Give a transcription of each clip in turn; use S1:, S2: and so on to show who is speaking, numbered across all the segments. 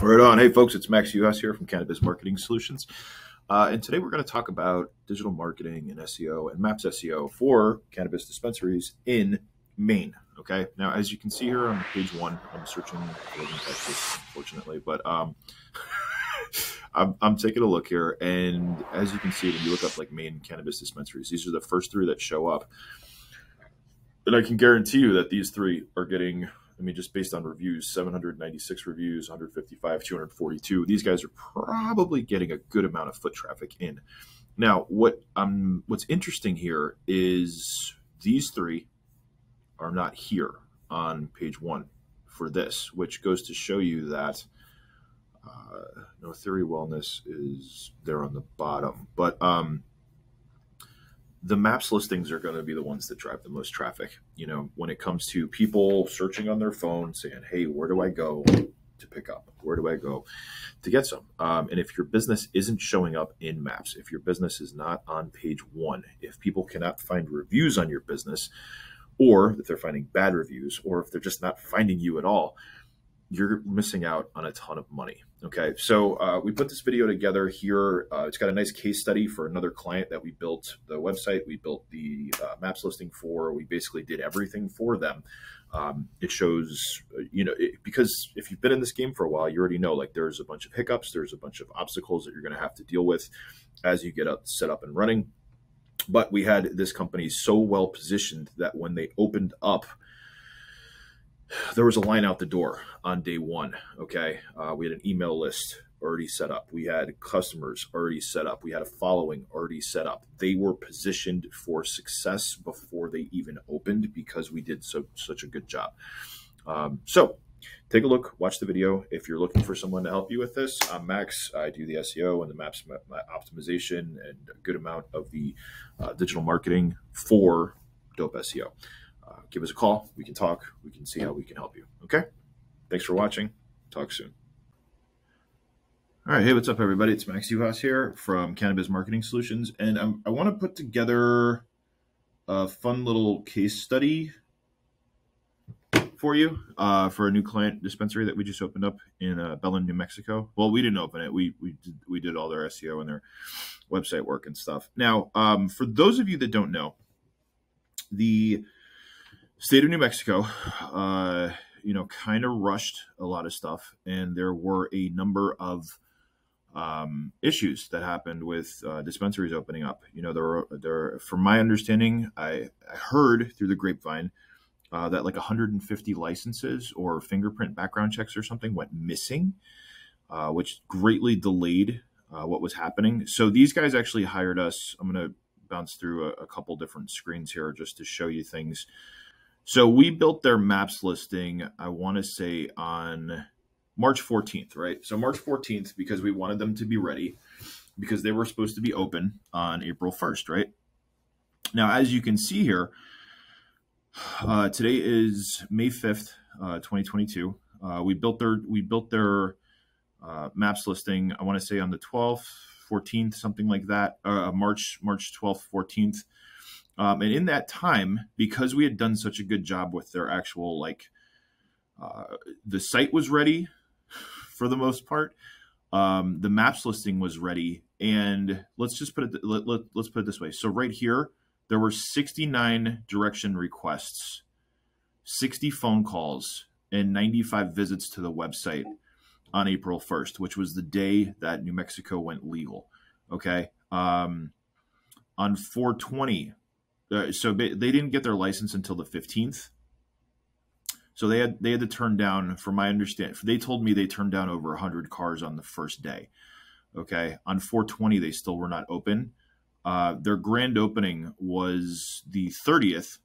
S1: Right on. Hey, folks, it's Max US here from Cannabis Marketing Solutions. And today we're going to talk about digital marketing and SEO and Maps SEO for cannabis dispensaries in Maine. Okay. Now, as you can see here on page one, I'm searching for Texas, unfortunately, but I'm taking a look here. And as you can see, when you look up like Maine Cannabis dispensaries, these are the first three that show up. And I can guarantee you that these three are getting, I mean, just based on reviews, 796 reviews, 155, 242. These guys are probably getting a good amount of foot traffic in. Now, what's interesting here is these three are not here on page one for this, which goes to show you that No Theory Wellness is there on the bottom. But the maps listings are going to be the ones that drive the most traffic. You know, when it comes to people searching on their phone saying, hey, where do I go to pick up? Where do I go to get some? And if your business isn't showing up in maps, if your business is not on page one, if people cannot find reviews on your business, or if they're finding bad reviews, or if they're just not finding you at all, you're missing out on a ton of money. Okay, so we put this video together here. It's got a nice case study for another client that we built the website, we built the maps listing for. We basically did everything for them. It shows, because if you've been in this game for a while, you already know like there's a bunch of hiccups, there's a bunch of obstacles that you're going to have to deal with as you get set up and running. But we had this company so well positioned that when they opened up, there was a line out the door on day one. Okay. We had an email list already set up. We had customers already set up. We had a following already set up. They were positioned for success before they even opened because we did such a good job. So take a look, watch the video. If you're looking for someone to help you with this, I'm Max. I do the SEO and the maps optimization and a good amount of the digital marketing for dope SEO. Give us a call. We can talk. We can see how we can help you. Okay. Thanks for watching. Talk soon. All right. Hey, what's up, everybody? It's Max Uhas here from Cannabis Marketing Solutions. And I want to put together a fun little case study for you for a new client dispensary that we just opened up in Belen, New Mexico. Well, we didn't open it. We did all their SEO and their website work and stuff. Now, for those of you that don't know, the state of New Mexico, kind of rushed a lot of stuff, and there were a number of issues that happened with dispensaries opening up. There, from my understanding, I heard through the grapevine that like 150 licenses or fingerprint background checks or something went missing, which greatly delayed what was happening. So these guys actually hired us. I'm going to bounce through a couple different screens here just to show you things. So we built their maps listing, I want to say on March 14th, right? So March 14th, because we wanted them to be ready, because they were supposed to be open on April 1st, right? Now, as you can see here, today is May 5th, 2022. We built their maps listing, I want to say on the 12th, 14th, something like that, March 12th, 14th. And in that time, because we had done such a good job with their actual, the site was ready for the most part. The maps listing was ready. And let's just put it, let's put it this way. So right here, there were 69 direction requests, 60 phone calls, and 95 visits to the website on April 1st, which was the day that New Mexico went legal. Okay. On 4/20, so they didn't get their license until the 15th. So they had to turn down, from my understanding, they told me they turned down over 100 cars on the first day. Okay. On 4/20, they still were not open. Their grand opening was the 30th,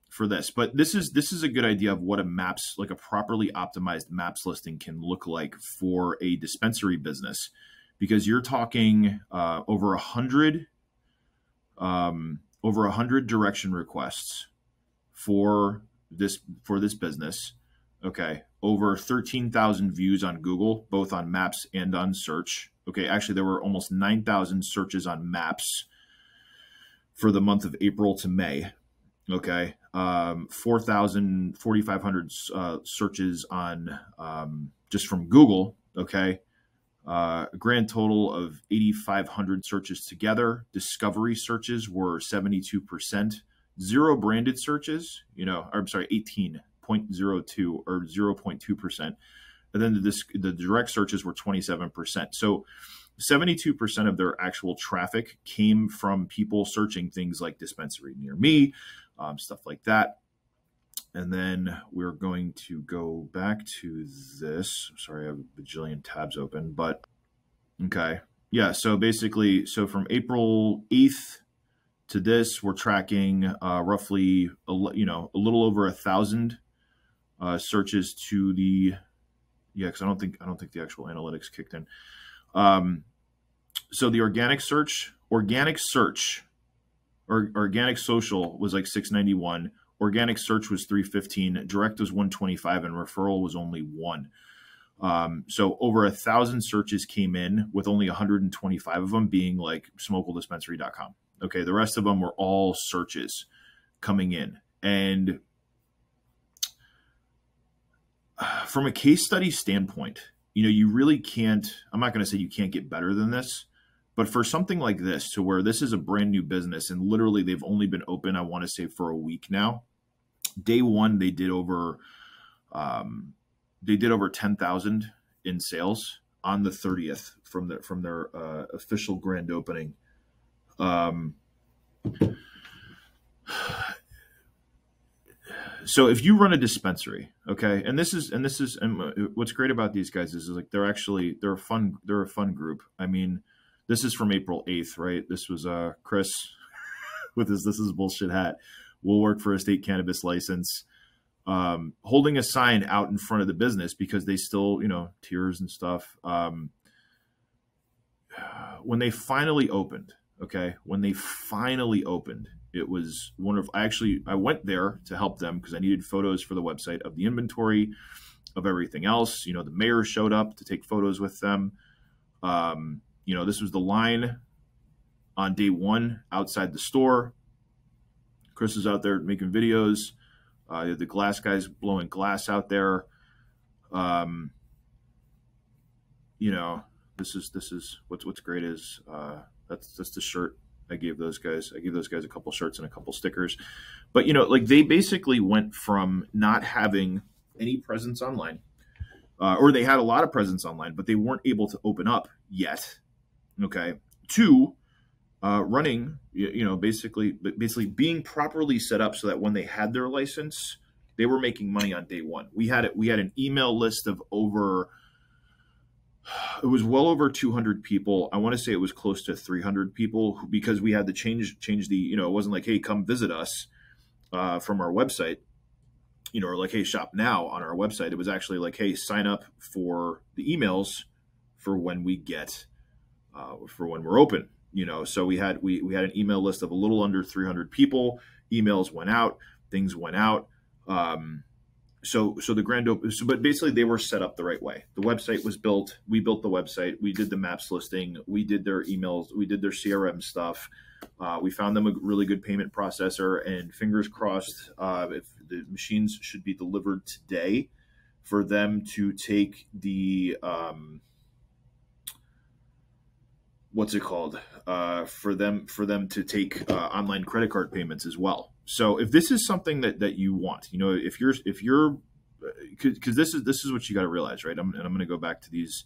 S1: for this. But this is a good idea of what a maps, like a properly optimized maps listing can look like for a dispensary business, because you're talking over 100 direction requests for this business. Okay. Over 13,000 views on Google, both on maps and on search. Okay. Actually, there were almost 9,000 searches on maps for the month of April to May. Okay. 4,500 searches on just from Google. Okay. A grand total of 8,500 searches together. Discovery searches were 72%. Zero branded searches, I'm sorry, 18.02 or 0.2%. And then the direct searches were 27%. So 72% of their actual traffic came from people searching things like dispensary near me, stuff like that. And then we're going to go back to this. Sorry, I have a bajillion tabs open, but okay. Yeah, so basically, from April 8th to this, we're tracking roughly, a little over 1,000 searches to the, because I don't think the actual analytics kicked in. So the organic search, or organic social was like 691. Organic search was 315, direct was 125, and referral was only 1. So over 1,000 searches came in, with only 125 of them being like smokeldispensary.com. Okay, the rest of them were all searches coming in. And from a case study standpoint, you really can't, I'm not going to say you can't get better than this, but for something like this, to where this is a brand new business and literally they've only been open, I want to say, for a week now. Day one, they did over 10,000 in sales on the 30th from their official grand opening. So if you run a dispensary, okay, and what's great about these guys is like they're a fun group. I mean, this is from April 8th, right? This was Chris with his "This is bullshit" hat. Will work for a state cannabis license, holding a sign out in front of the business because they still, tiers and stuff. When they finally opened, it was I went there to help them because I needed photos for the website of the inventory, of everything else. The mayor showed up to take photos with them. This was the line on day one outside the store. Chris is out there making videos. The glass guys blowing glass out there. This is what's great is that's the shirt I gave those guys. I gave those guys a couple shirts and a couple stickers. But they basically went from not having any presence online, or they had a lot of presence online, but they weren't able to open up yet. Okay, to running, basically being properly set up so that when they had their license, they were making money on day one. We had an email list of it was well over 200 people. I want to say it was close to 300 people because we had to change the, it wasn't like, hey, come visit us from our website, or like, hey, shop now on our website. It was actually like, hey, sign up for the emails for when we get, for when we're open. So we had an email list of a little under 300 people. Emails went out, things went out. So the grand open, but basically they were set up the right way. The website was built. We built the website. We did the maps listing. We did their emails. We did their CRM stuff. We found them a really good payment processor, and fingers crossed, if the machines should be delivered today for them to take the, what's it called? For them to take online credit card payments as well. So if this is something that you want, if you're, because this is what you got to realize, right? I'm going to go back to these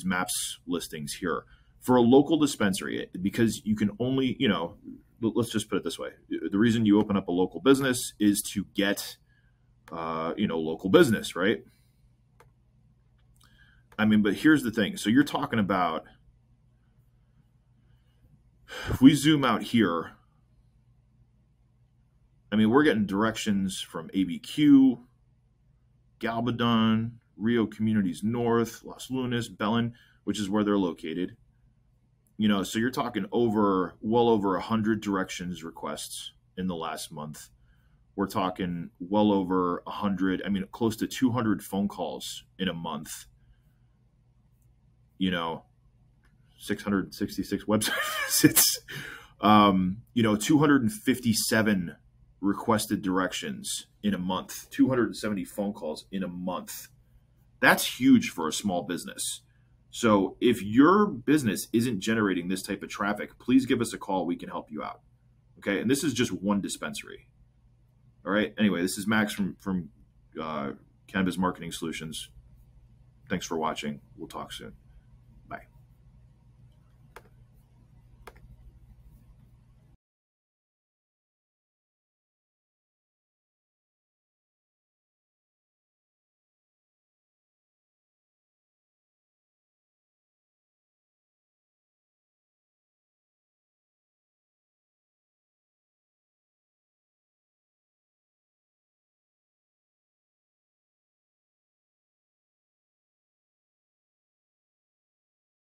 S1: maps listings here for a local dispensary, because you can only, let's just put it this way. The reason you open up a local business is to get, local business, right? I mean, but here's the thing. So you're talking about, if we zoom out here, I mean, we're getting directions from ABQ, Galveston, Rio Communities North, Los Lunas, Belen, which is where they're located. So you're talking well over 100 directions requests in the last month. We're talking well over 100, close to 200 phone calls in a month. 666 website visits. 257 requested directions in a month, 270 phone calls in a month. That's huge for a small business. So if your business isn't generating this type of traffic, please give us a call. We can help you out. Okay. And this is just one dispensary. All right. Anyway, this is Max from Cannabis Marketing Solutions. Thanks for watching. We'll talk soon.